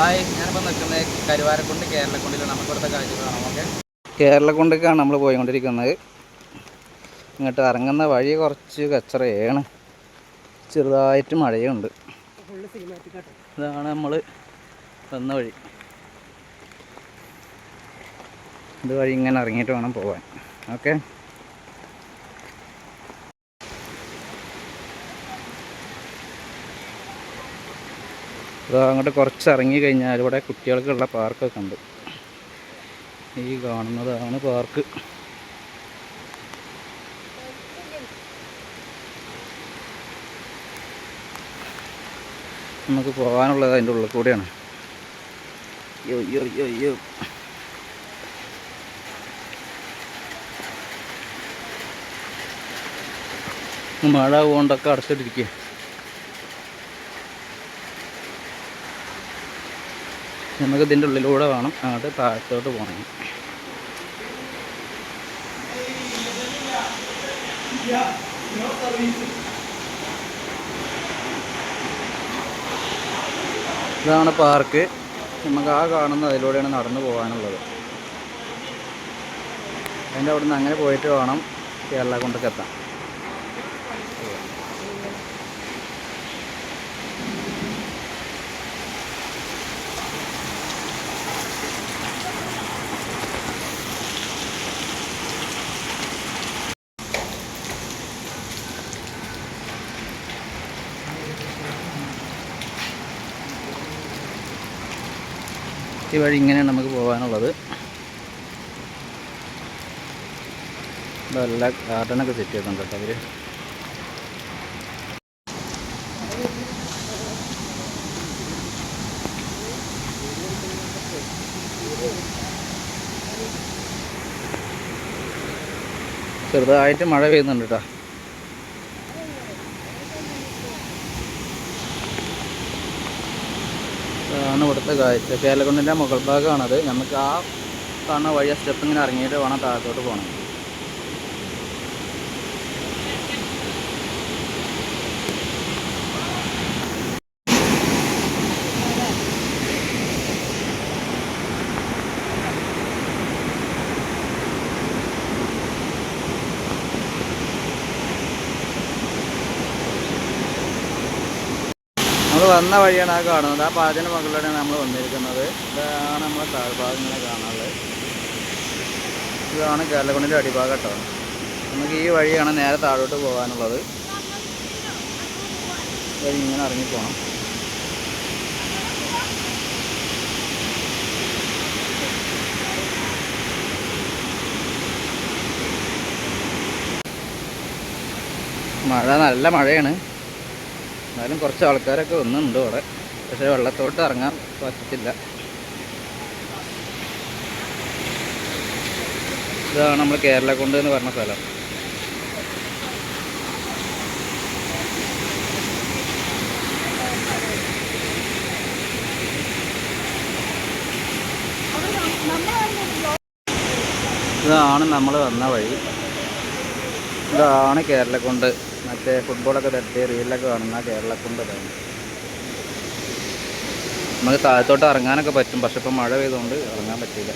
Hi, ഞാനിപ്പോൾ നിൽക്കുന്നത് കരുവാരക്കുണ്ട് കേരളക്കുണ്ടിൽ. നമുക്കിവിടുത്തെ കാഴ്ചകൾ കാണാം. ഓക്കെ, കേരളക്കുണ്ടിലേക്കാണ് നമ്മൾ പോയിക്കൊണ്ടിരിക്കുന്നത്. ഇങ്ങോട്ട് ഇറങ്ങുന്ന വഴി കുറച്ച് കച്ചറയാണ്, ചെറുതായിട്ട് മഴയുണ്ട്. ഇതാണ് നമ്മൾ വന്ന വഴി. ഇതുവഴി ഇങ്ങനെ ഇറങ്ങിയിട്ട് വേണം പോകാൻ. ഓക്കെ, അങ്ങോട്ട് കുറച്ച് ഇറങ്ങി കഴിഞ്ഞാൽ ഇവിടെ കുട്ടികൾക്കുള്ള പാർക്കൊക്കെ ഉണ്ട്. ഈ കാണുന്നതാണ് പാർക്ക്. നമുക്ക് പോകാനുള്ളത് അതിൻ്റെ ഉള്ളിൽ കൂടെയാണ്. യോ മഴ കൊണ്ടൊക്കെ അടച്ചിട്ടിരിക്കുക. നമുക്ക് ഇതിൻ്റെ ഉള്ളിലൂടെ വേണം അങ്ങോട്ട് താഴത്തോട്ട് പോകണം. ഇതാണ് പാർക്ക്. നമുക്ക് ആ കാണുന്ന അതിലൂടെയാണ് നടന്നു പോകാനുള്ളത്. അതിൻ്റെ അവിടെ നിന്ന് അങ്ങനെ പോയിട്ട് വേണം കേരളക്കുണ്ടിലേക്ക് എത്താൻ. ഈ വഴി ഇങ്ങനെയാണ് നമുക്ക് പോകാനുള്ളത്. നല്ല ഗാർഡനൊക്കെ സെറ്റ് ചെയ്തിട്ടുണ്ട് കേട്ടോ അവർ. ചെറുതായിട്ട് മഴ പെയ്യുന്നുണ്ട് കേട്ടോ. ആണ് ഇവിടുത്തെ കാഴ്ച. കേരളക്കുണ്ടിൻ്റെ മുകൾ ഭാഗമാണത്. നമുക്ക് ആ കാണുന്ന വഴി സ്റ്റെപ്പ് ഇങ്ങനെ ഇറങ്ങിയിട്ട് വേണം താഴത്തോട്ട് പോകണം. നമ്മൾ വന്ന വഴിയാണ് ആ കാണുന്നത്. ആ പാലത്തിൻ്റെ മുകളിലൂടെയാണ് നമ്മൾ വന്നിരിക്കുന്നത്. ഇതാണ് നമ്മളെ താഴ്ഭാഗം ഇങ്ങനെ കാണാനുള്ളത്. ഇതാണ് കേരളക്കുണ്ടിൻ്റെ അടിഭാഗം കേട്ടോ. നമുക്ക് ഈ വഴിയാണ് നേരെ താഴോട്ട് പോകാനുള്ളത്. വഴി ഇങ്ങനെ ഇറങ്ങിപ്പോകണം. മഴ നല്ല മഴയാണ്. എന്നാലും കുറച്ച് ആൾക്കാരൊക്കെ വന്നുണ്ട് അവിടെ. പക്ഷേ വെള്ളത്തോട്ട് ഇറങ്ങാൻ പറ്റത്തില്ല. ഇതാണ് നമ്മൾ കേരളക്കുണ്ട് എന്ന് പറഞ്ഞ സ്ഥലം. ഇതാണ് നമ്മൾ വന്ന വഴി. ഇതാണ് കേരളക്കുണ്ട്. മറ്റേ ഫുട്ബോളൊക്കെ തട്ടി റീലൊക്കെ കാണുന്ന കേരളക്കുണ്ട്. നമുക്ക് താഴത്തോട്ട് ഇറങ്ങാനൊക്കെ പറ്റും, പക്ഷെ ഇപ്പം മഴ പെയ്തുകൊണ്ട് ഇറങ്ങാൻ പറ്റില്ല.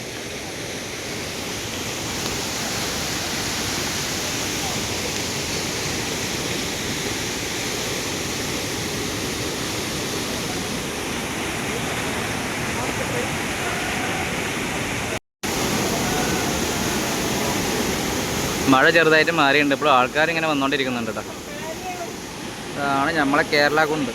മഴ ചെറുതായിട്ട് മാറിയിട്ടുണ്ട്. ഇപ്പോൾ ആൾക്കാരിങ്ങനെ വന്നുകൊണ്ടിരിക്കുന്നുണ്ട് കേട്ടോ. ഇതാണ് നമ്മളെ കേരളക്കുണ്ട്.